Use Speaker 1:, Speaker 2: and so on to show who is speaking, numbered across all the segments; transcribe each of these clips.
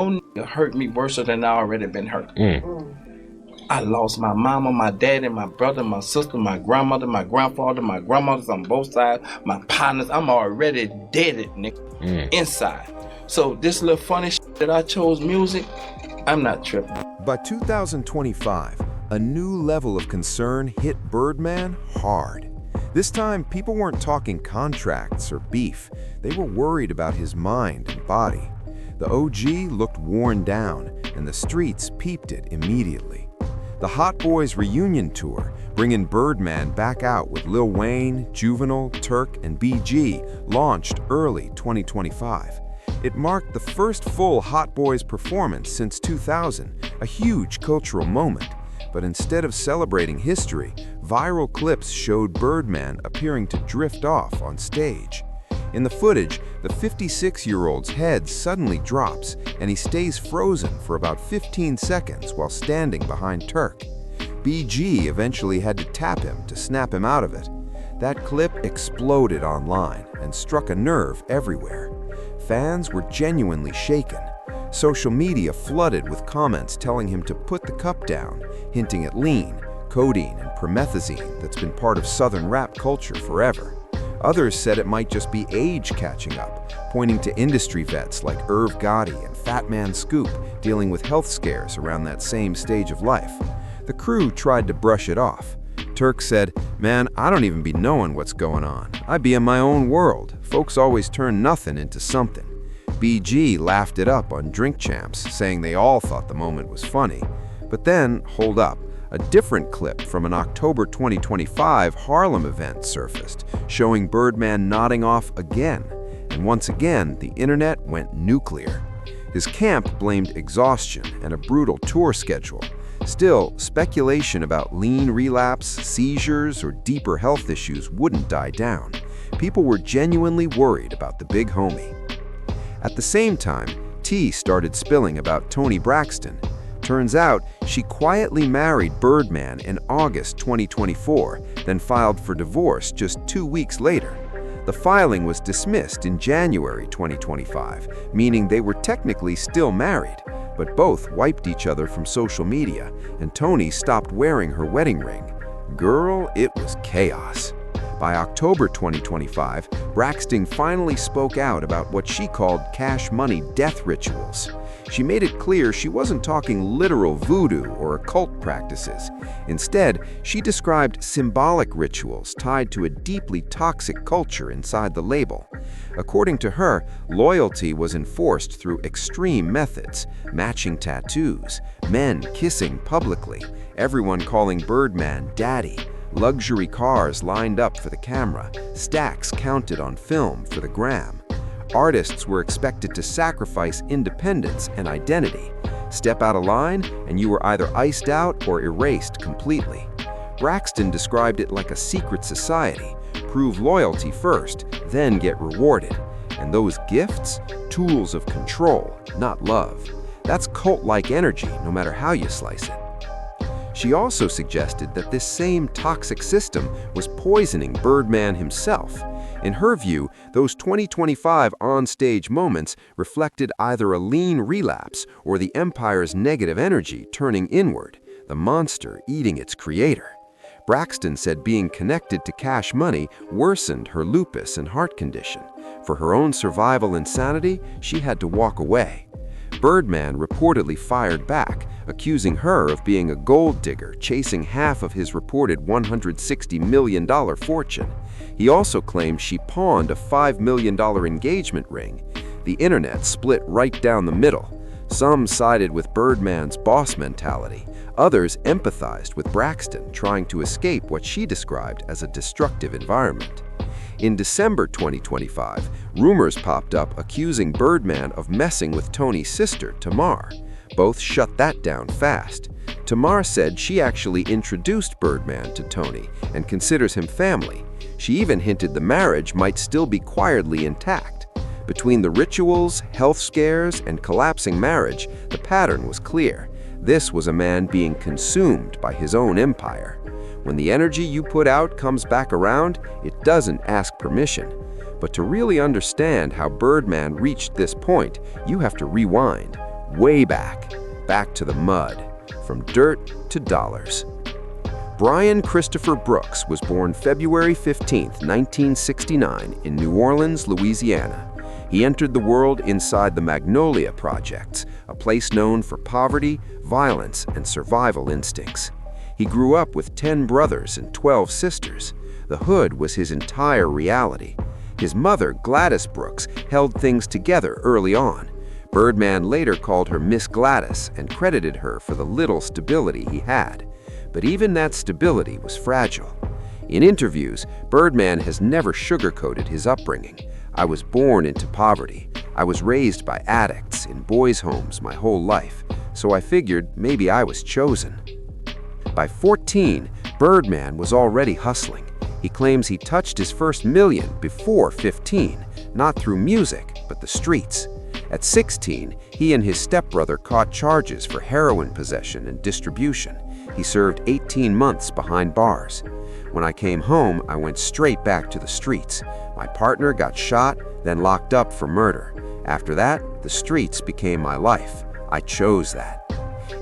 Speaker 1: nigga hurt me worse than I already been hurt.
Speaker 2: Mm.
Speaker 1: I lost my mama, my daddy, my brother, my sister, my grandmother, my grandfather, my grandmothers on both sides, my partners. I'm already dead, nigga, inside. So this little funny shit that I chose music, I'm not tripping.
Speaker 3: By 2025, a new level of concern hit Birdman hard. This time, people weren't talking contracts or beef. They were worried about his mind and body. The OG looked worn down, and the streets peeped it immediately. The Hot Boys reunion tour, bringing Birdman back out with Lil Wayne, Juvenile, Turk, and BG, launched early 2025. It marked the first full Hot Boys performance since 2000, a huge cultural moment. But instead of celebrating history, viral clips showed Birdman appearing to drift off on stage. In the footage, the 56-year-old's head suddenly drops, and he stays frozen for about 15 seconds while standing behind Turk. BG eventually had to tap him to snap him out of it. That clip exploded online and struck a nerve everywhere. Fans were genuinely shaken. Social media flooded with comments telling him to put the cup down, hinting at lean, codeine, and promethazine that's been part of Southern rap culture forever. Others said it might just be age catching up, pointing to industry vets like Irv Gotti and Fat Man Scoop dealing with health scares around that same stage of life. The crew tried to brush it off. Turk said, "Man, I don't even be knowing what's going on. I be in my own world. Folks always turn nothing into something." BG laughed it up on Drink Champs, saying they all thought the moment was funny. But then, hold up, a different clip from an October 2025 Harlem event surfaced, showing Birdman nodding off again. And once again, the internet went nuclear. His camp blamed exhaustion and a brutal tour schedule. Still, speculation about lean relapse, seizures, or deeper health issues wouldn't die down. People were genuinely worried about the big homie. At the same time, tea started spilling about Toni Braxton. Turns out, she quietly married Birdman in August 2024, then filed for divorce just 2 weeks later. The filing was dismissed in January 2025, meaning they were technically still married, but both wiped each other from social media, and Toni stopped wearing her wedding ring. Girl, it was chaos. By October 2025, Braxton finally spoke out about what she called cash money death rituals. She made it clear she wasn't talking literal voodoo or occult practices. Instead, she described symbolic rituals tied to a deeply toxic culture inside the label. According to her, loyalty was enforced through extreme methods, matching tattoos, men kissing publicly, everyone calling Birdman daddy, luxury cars lined up for the camera, stacks counted on film for the gram. Artists were expected to sacrifice independence and identity. Step out of line, and you were either iced out or erased completely. Braxton described it like a secret society. Prove loyalty first, then get rewarded. And those gifts? Tools of control, not love. That's cult-like energy, no matter how you slice it. She also suggested that this same toxic system was poisoning Birdman himself. In her view, those 2025 on-stage moments reflected either a lean relapse or the empire's negative energy turning inward, the monster eating its creator. Braxton said being connected to cash money worsened her lupus and heart condition. For her own survival and sanity, she had to walk away. Birdman reportedly fired back, accusing her of being a gold digger chasing half of his reported $160 million fortune. He also claimed she pawned a $5 million engagement ring. The internet split right down the middle. Some sided with Birdman's boss mentality. Others empathized with Braxton, trying to escape what she described as a destructive environment. In December 2025, rumors popped up accusing Birdman of messing with Toni's sister, Tamar. Both shut that down fast. Tamar said she actually introduced Birdman to Toni and considers him family. She even hinted the marriage might still be quietly intact. Between the rituals, health scares, and collapsing marriage, the pattern was clear. This was a man being consumed by his own empire. When the energy you put out comes back around, it doesn't ask permission. But to really understand how Birdman reached this point, you have to rewind. way back to the mud, from dirt to dollars. Brian Christopher Brooks was born February 15, 1969, in New Orleans, Louisiana. He entered the world inside the Magnolia Projects, a place known for poverty, violence, and survival instincts. He grew up with 10 brothers and 12 sisters. The hood was his entire reality. His mother, Gladys Brooks, held things together early on. Birdman later called her Miss Gladys and credited her for the little stability he had. But even that stability was fragile. In interviews, Birdman has never sugarcoated his upbringing. "I was born into poverty. I was raised by addicts in boys' homes my whole life, so I figured maybe I was chosen." By 14, Birdman was already hustling. He claims he touched his first million before 15, not through music, but the streets. At 16, he and his stepbrother caught charges for heroin possession and distribution. He served 18 months behind bars. "When I came home, I went straight back to the streets. My partner got shot, then locked up for murder. After that, the streets became my life. I chose that."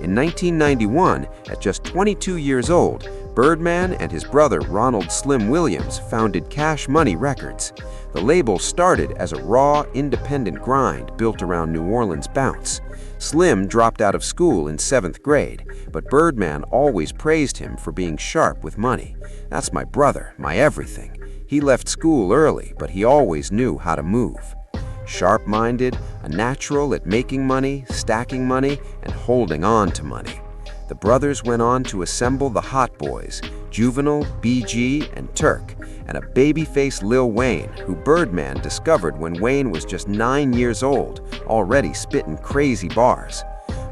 Speaker 3: In 1991, at just 22 years old, Birdman and his brother Ronald Slim Williams founded Cash Money Records. The label started as a raw, independent grind built around New Orleans bounce. Slim dropped out of school in 7th grade, but Birdman always praised him for being sharp with money. "That's my brother, my everything. He left school early, but he always knew how to move." Sharp-minded, a natural at making money, stacking money, and holding on to money. The brothers went on to assemble the Hot Boys, Juvenile, BG, and Turk, and a babyface Lil Wayne, who Birdman discovered when Wayne was just 9 years old, already spitting crazy bars.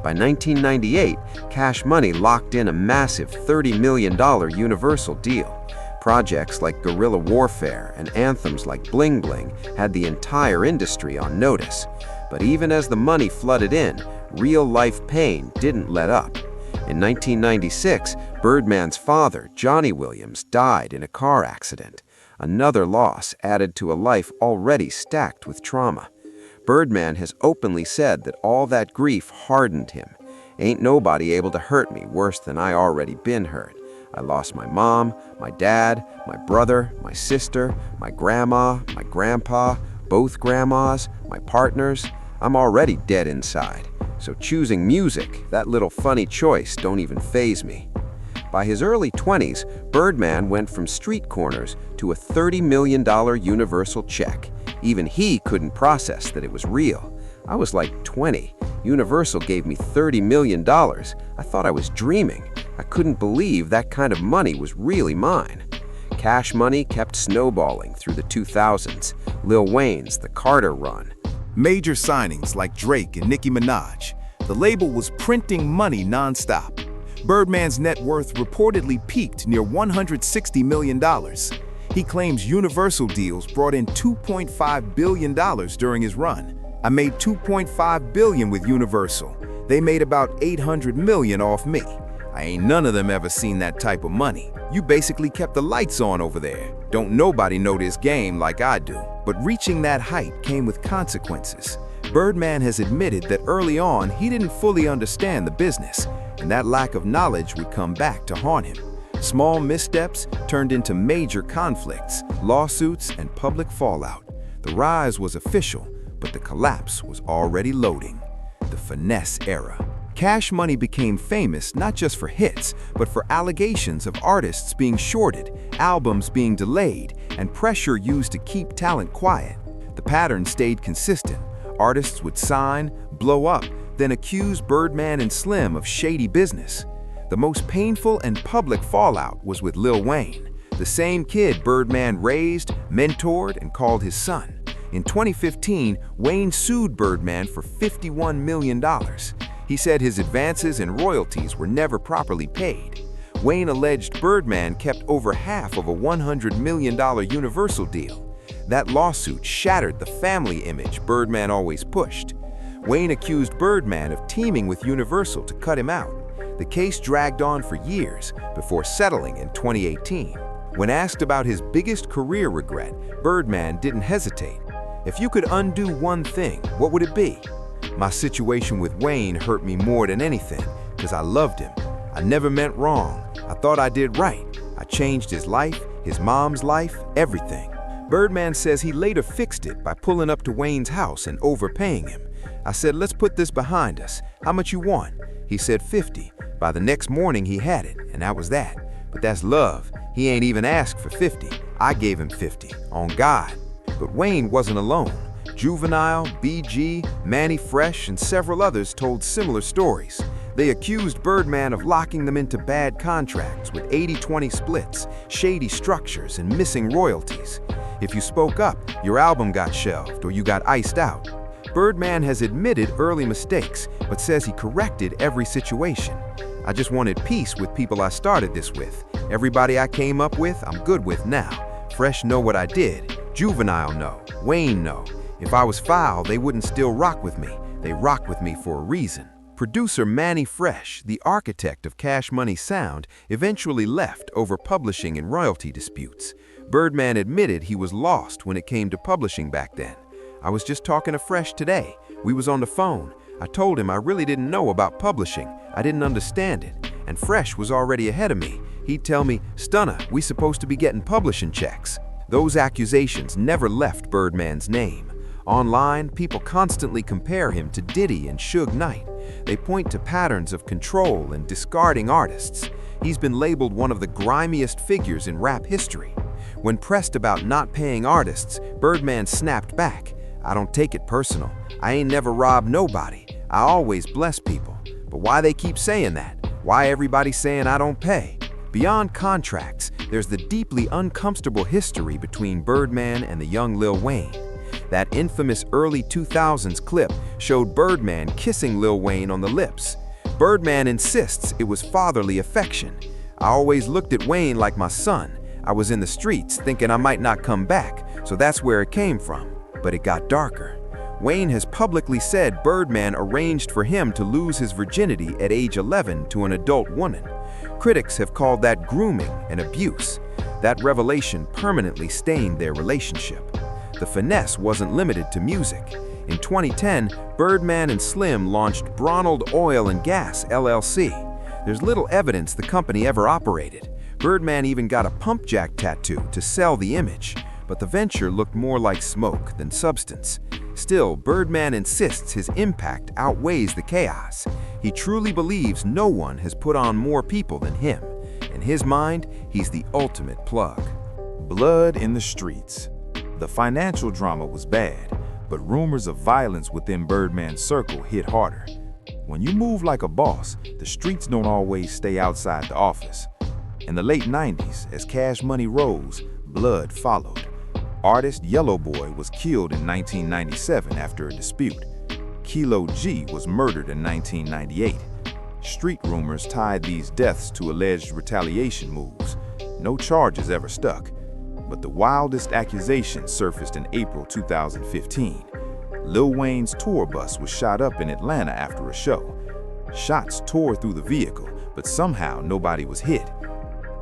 Speaker 3: By 1998, Cash Money locked in a massive $30 million Universal deal. Projects like Guerrilla Warfare and anthems like Bling Bling had the entire industry on notice. But even as the money flooded in, real-life pain didn't let up. In 1996, Birdman's father, Johnny Williams, died in a car accident. Another loss added to a life already stacked with trauma. Birdman has openly said that all that grief hardened him. "Ain't nobody able to hurt me worse than I already been hurt. I lost my mom, my dad, my brother, my sister, my grandma, my grandpa, both grandmas, my partners. I'm already dead inside. So choosing music, that little funny choice, don't even faze me." By his early 20s, Birdman went from street corners to a $30 million Universal check. Even he couldn't process that it was real. "I was like 20. Universal gave me $30 million. I thought I was dreaming. I couldn't believe that kind of money was really mine." Cash Money kept snowballing through the 2000s. Lil Wayne's The Carter Run.
Speaker 2: Major signings like Drake and Nicki Minaj. The label was printing money nonstop. Birdman's net worth reportedly peaked near $160 million. He claims Universal deals brought in $2.5 billion during his run. "I made $2.5 billion with Universal. They made about $800 million off me. I ain't none of them ever seen that type of money. You basically kept the lights on over there. Don't nobody know this game like I do." But reaching that height came with consequences. Birdman has admitted that early on he didn't fully understand the business, and that lack of knowledge would come back to haunt him. Small missteps turned into major conflicts, lawsuits, and public fallout. The rise was official, but the collapse was already loading. The finesse era. Cash Money became famous not just for hits, but for allegations of artists being shorted, albums being delayed, and pressure used to keep talent quiet. The pattern stayed consistent. Artists would sign, blow up, then accuse Birdman and Slim of shady business. The most painful and public fallout was with Lil Wayne, the same kid Birdman raised, mentored, and called his son. In 2015, Wayne sued Birdman for $51 million. He said his advances and royalties were never properly paid. Wayne alleged Birdman kept over half of a $100 million Universal deal. That lawsuit shattered the family image Birdman always pushed. Wayne accused Birdman of teaming with Universal to cut him out. The case dragged on for years before settling in 2018. When asked about his biggest career regret, Birdman didn't hesitate. "If you could undo one thing, what would it be?"
Speaker 3: My situation with Wayne hurt me more than anything, because I loved him. I never meant wrong. I thought I did right. I changed his life, his mom's life, everything. Birdman says he later fixed it by pulling up to Wayne's house and overpaying him. I said, let's put this behind us. How much you want? He said 50. By the next morning he had it, and that was that. But that's love. He ain't even asked for 50. I gave him 50, on God. But Wayne wasn't alone. Juvenile, BG, Manny Fresh, and several others told similar stories. They accused Birdman of locking them into bad contracts with 80-20 splits, shady structures, and missing royalties. If you spoke up, your album got shelved or you got iced out. Birdman has admitted early mistakes, but says he corrected every situation. I just wanted peace with people I started this with. Everybody I came up with, I'm good with now. Fresh know what I did. Juvenile know. Wayne know. If I was foul, they wouldn't still rock with me. They rock with me for a reason. Producer Manny Fresh, the architect of Cash Money Sound, eventually left over publishing and royalty disputes. Birdman admitted he was lost when it came to publishing back then. I was just talking to Fresh today. We was on the phone. I told him I really didn't know about publishing. I didn't understand it. And Fresh was already ahead of me. He'd tell me, "Stunner, we supposed to be getting publishing checks." Those accusations never left Birdman's name. Online, people constantly compare him to Diddy and Suge Knight. They point to patterns of control and discarding artists. He's been labeled one of the grimiest figures in rap history. When pressed about not paying artists, Birdman snapped back. "I don't take it personal. I ain't never robbed nobody. I always bless people." But why they keep saying that? Why everybody saying I don't pay? Beyond contracts, there's the deeply uncomfortable history between Birdman and the young Lil Wayne. That infamous early 2000s clip showed Birdman kissing Lil Wayne on the lips. Birdman insists it was fatherly affection. "I always looked at Wayne like my son. I was in the streets thinking I might not come back, so that's where it came from." But it got darker. Wayne has publicly said Birdman arranged for him to lose his virginity at age 11 to an adult woman. Critics have called that grooming and abuse. That revelation permanently stained their relationship. The finesse wasn't limited to music. In 2010, Birdman and Slim launched Bronald Oil and Gas, LLC. There's little evidence the company ever operated. Birdman even got a pump jack tattoo to sell the image, but the venture looked more like smoke than substance. Still, Birdman insists his impact outweighs the chaos. He truly believes no one has put on more people than him. In his mind, he's the ultimate plug.
Speaker 2: Blood in the streets. The financial drama was bad, but rumors of violence within Birdman's circle hit harder. When you move like a boss, the streets don't always stay outside the office. In the late 90s, as Cash Money rose, blood followed. Artist Yellow Boy was killed in 1997 after a dispute. Kilo G was murdered in 1998. Street rumors tied these deaths to alleged retaliation moves. No charges ever stuck. But the wildest accusation surfaced in April 2015. Lil Wayne's tour bus was shot up in Atlanta after a show. Shots tore through the vehicle, but somehow nobody was hit.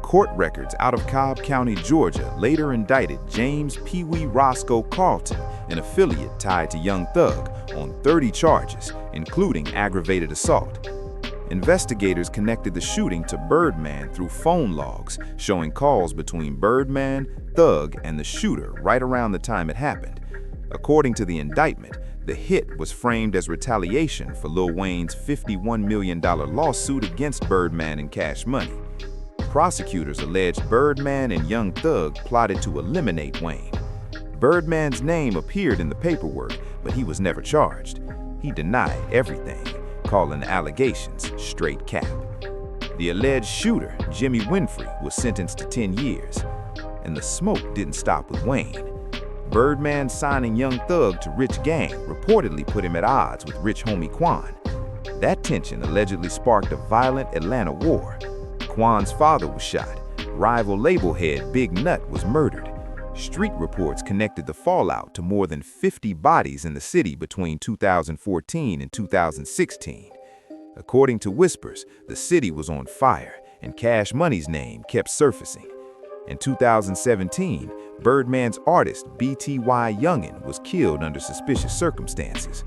Speaker 2: Court records out of Cobb County, Georgia, later indicted James Pee Wee Roscoe Carlton, an affiliate tied to Young Thug, on 30 charges, including aggravated assault. Investigators connected the shooting to Birdman through phone logs showing calls between Birdman, Thug, and the shooter right around the time it happened. According to the indictment, the hit was framed as retaliation for Lil Wayne's $51 million lawsuit against Birdman and Cash Money. Prosecutors alleged Birdman and Young Thug plotted to eliminate Wayne. Birdman's name appeared in the paperwork, but he was never charged. He denied everything, calling the allegations straight cap. The alleged shooter, Jimmy Winfrey, was sentenced to 10 years. And the smoke didn't stop with Wayne. Birdman signing Young Thug to Rich Gang reportedly put him at odds with Rich Homie Quan. That tension allegedly sparked a violent Atlanta war. Quan's father was shot. Rival label head Big Nut was murdered. Street reports connected the fallout to more than 50 bodies in the city between 2014 and 2016. According to whispers, the city was on fire, and Cash Money's name kept surfacing. In 2017, Birdman's artist B.T.Y. Youngin was killed under suspicious circumstances.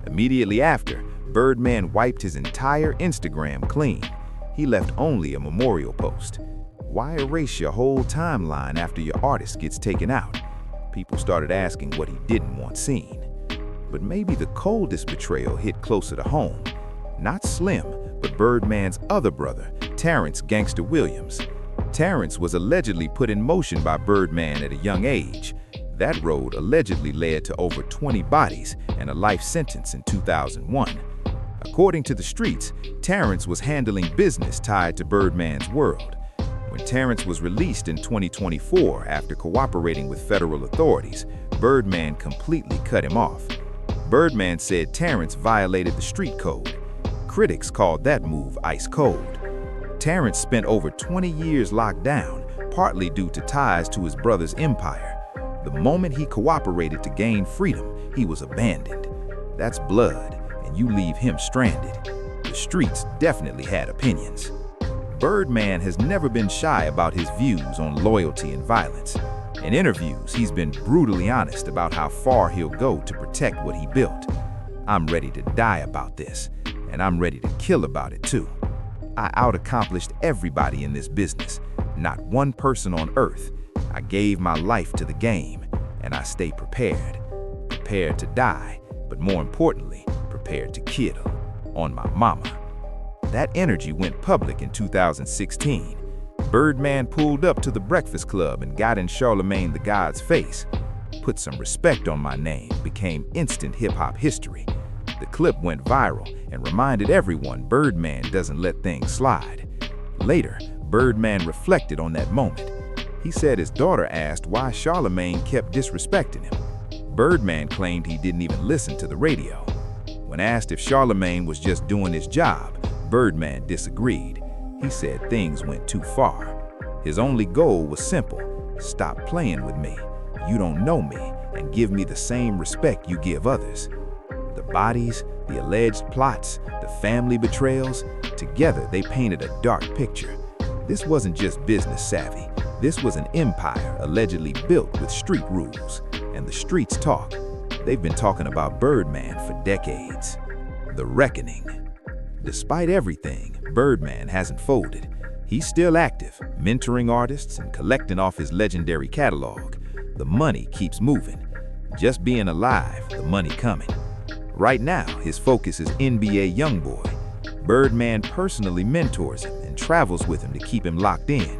Speaker 2: Immediately after, Birdman wiped his entire Instagram clean. He left only a memorial post. Why erase your whole timeline after your artist gets taken out? People started asking what he didn't want seen. But maybe the coldest betrayal hit closer to home. Not Slim, but Birdman's other brother, Terrence "Gangsta" Williams. Terrence was allegedly put in motion by Birdman at a young age. That road allegedly led to over 20 bodies and a life sentence in 2001. According to the streets, Terrence was handling business tied to Birdman's world. When Terrence was released in 2024 after cooperating with federal authorities, Birdman completely cut him off. Birdman said Terrence violated the street code. Critics called that move ice cold. Terrence spent over 20 years locked down, partly due to ties to his brother's empire. The moment he cooperated to gain freedom, he was abandoned. That's blood, and you leave him stranded. The streets definitely had opinions. Birdman has never been shy about his views on loyalty and violence. In interviews, he's been brutally honest about how far he'll go to protect what he built. I'm ready to die about this, and I'm ready to kill about it too. I out-accomplished everybody in this business, not one person on earth. I gave my life to the game, and I stay prepared. Prepared to die, but more importantly, prepared to kill. On my mama. That energy went public in 2016. Birdman pulled up to the Breakfast Club and got in Charlemagne the God's face. Put some respect on my name became instant hip-hop history. The clip went viral and reminded everyone Birdman doesn't let things slide. Later, Birdman reflected on that moment. He said his daughter asked why Charlemagne kept disrespecting him. Birdman claimed he didn't even listen to the radio. When asked if Charlemagne was just doing his job, Birdman disagreed. He said things went too far. His only goal was simple: stop playing with me. You don't know me, and give me the same respect you give others. The bodies, the alleged plots, the family betrayals, together they painted a dark picture. This wasn't just business savvy. This was an empire allegedly built with street rules. And the streets talk. They've been talking about Birdman for decades. The Reckoning. Despite everything, Birdman hasn't folded. He's still active, mentoring artists and collecting off his legendary catalog. The money keeps moving. Just being alive, the money coming. Right now, his focus is NBA YoungBoy. Birdman personally mentors him and travels with him to keep him locked in.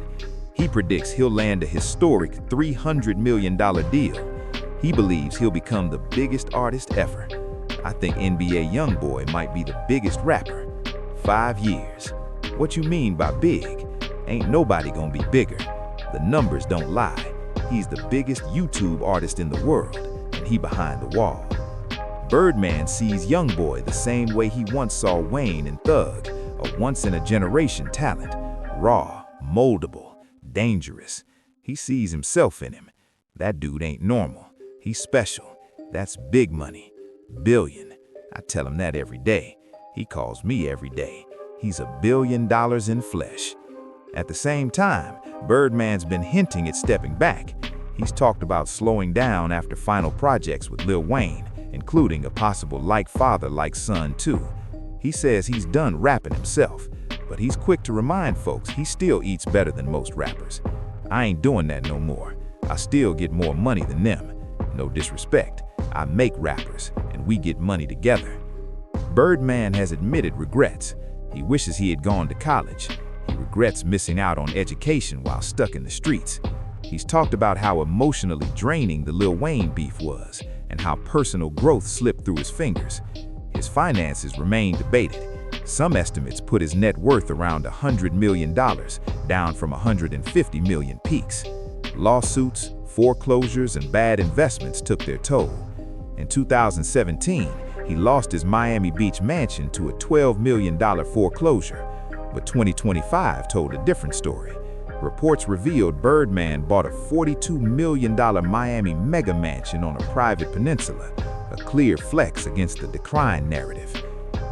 Speaker 2: He predicts he'll land a historic $300 million deal. He believes he'll become the biggest artist ever. I think NBA YoungBoy might be the biggest rapper. 5 years. What you mean by big? Ain't nobody gonna be bigger. The numbers don't lie. He's the biggest YouTube artist in the world, and he behind the wall. Birdman sees YoungBoy the same way he once saw Wayne and Thug, a once-in-a-generation talent. Raw, moldable, dangerous. He sees himself in him. That dude ain't normal. He's special. That's big money. Billion. I tell him that every day. He calls me every day. He's $1 billion in flesh. At the same time, Birdman's been hinting at stepping back. He's talked about slowing down after final projects with Lil Wayne, including a possible Like Father, Like Son too. He says he's done rapping himself, but he's quick to remind folks he still eats better than most rappers. I ain't doing that no more. I still get more money than them. No disrespect. I make rappers, and we get money together. Birdman has admitted regrets. He wishes he had gone to college. He regrets missing out on education while stuck in the streets. He's talked about how emotionally draining the Lil Wayne beef was, and how personal growth slipped through his fingers. His finances remain debated. Some estimates put his net worth around $100 million, down from $150 million peaks. Lawsuits, foreclosures, and bad investments took their toll. In 2017, he lost his Miami Beach mansion to a $12 million foreclosure, but 2025 told a different story. Reports revealed Birdman bought a $42 million Miami mega mansion on a private peninsula, a clear flex against the decline narrative.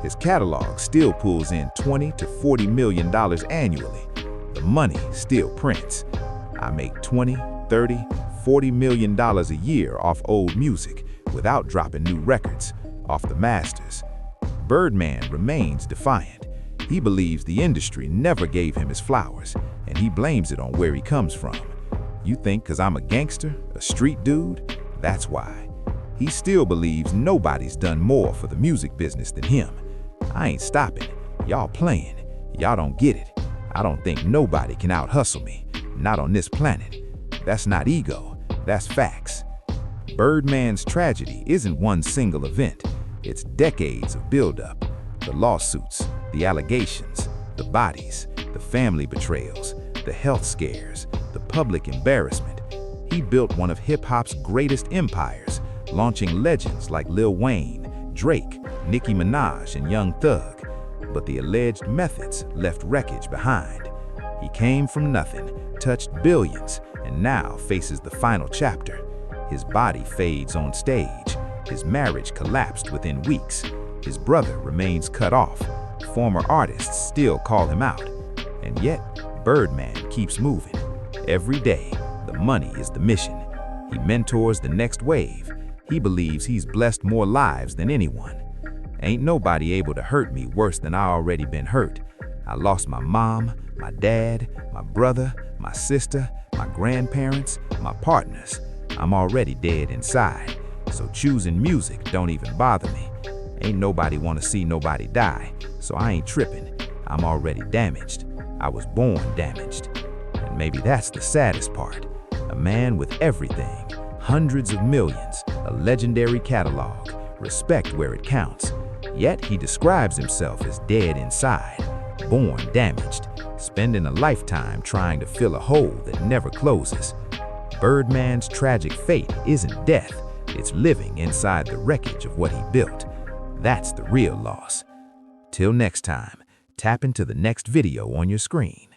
Speaker 2: His catalog still pulls in $20 to $40 million annually. The money still prints. I make $20, $30, $40 million a year off old music without dropping new records. off the masters. Birdman remains defiant. He believes the industry never gave him his flowers, and he blames it on where he comes from. You think 'cause I'm a gangster, a street dude? That's why. He still believes nobody's done more for the music business than him. I ain't stopping. Y'all playing. Y'all don't get it. I don't think nobody can out-hustle me. Not on this planet. That's not ego. That's facts. Birdman's tragedy isn't one single event. It's decades of buildup. The lawsuits, the allegations, the bodies, the family betrayals, the health scares, the public embarrassment. He built one of hip-hop's greatest empires, launching legends like Lil Wayne, Drake, Nicki Minaj, and Young Thug. But the alleged methods left wreckage behind. He came from nothing, touched billions, and now faces the final chapter. His body fades on stage. His marriage collapsed within weeks. His brother remains cut off. Former artists still call him out. And yet, Birdman keeps moving. Every day, the money is the mission. He mentors the next wave. He believes he's blessed more lives than anyone. Ain't nobody able to hurt me worse than I already been hurt. I lost my mom, my dad, my brother, my sister, my grandparents, my partners. I'm already dead inside, so choosing music don't even bother me. Ain't nobody wanna see nobody die, so I ain't tripping. I'm already damaged. I was born damaged. And maybe that's the saddest part. A man with everything, hundreds of millions, a legendary catalog, respect where it counts. Yet he describes himself as dead inside, born damaged, spending a lifetime trying to fill a hole that never closes. Birdman's tragic fate isn't death, it's living inside the wreckage of what he built. That's the real loss. Till next time, tap into the next video on your screen.